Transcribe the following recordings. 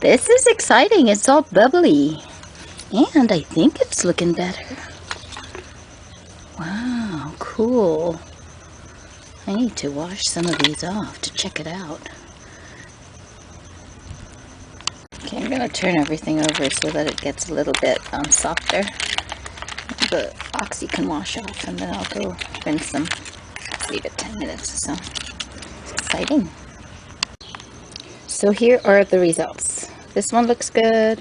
This is exciting. It's all bubbly. And I think it's looking better. Wow, cool. I need to wash some of these off to check it out. Okay, I'm going to turn everything over so that it gets a little bit softer. The oxy can wash off, and then I'll go rinse them. Leave it 10 minutes or so. It's exciting. So here are the results. This one looks good.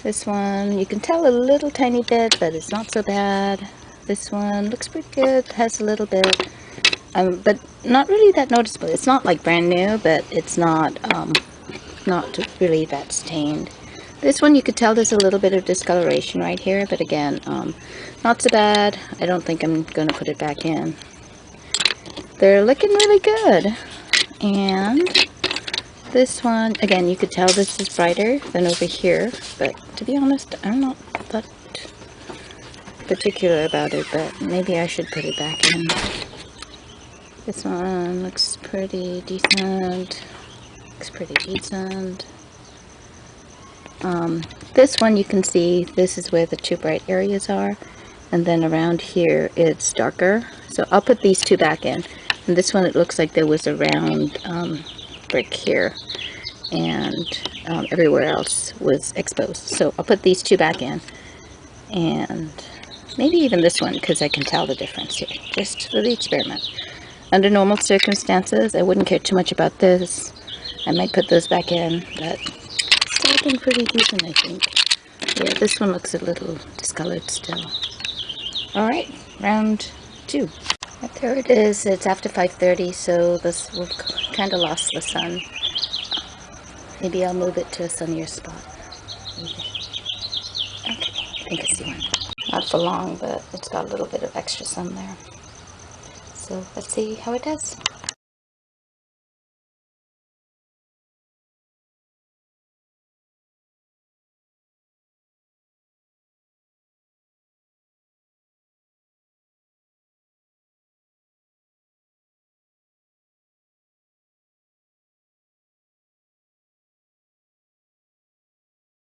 This one, you can tell a little tiny bit, but it's not so bad. This one looks pretty good, has a little bit, but not really that noticeable. It's not like brand new, but it's not really that stained. This one, you could tell there's a little bit of discoloration right here, but again, not so bad. I don't think I'm going to put it back in. They're looking really good. And this one, again, you could tell this is brighter than over here, but to be honest, I'm not that particular about it, but maybe I should put it back in. This one looks pretty decent. This one, you can see this is where the two bright areas are, and then around here it's darker. So I'll put these two back in. And this one, it looks like there was a round brick here, and everywhere else was exposed. So I'll put these two back in, and maybe even this one, because I can tell the difference here, just for the experiment. Under normal circumstances, I wouldn't care too much about this. I might put those back in, but it's looking pretty decent, I think. Yeah, this one looks a little discolored still. Alright, round 2. There it is. It's after 5:30, so this will kind of lost the sun. Maybe I'll move it to a sunnier spot. Okay, I think I see one. Not for long, but it's got a little bit of extra sun there. So let's see how it does.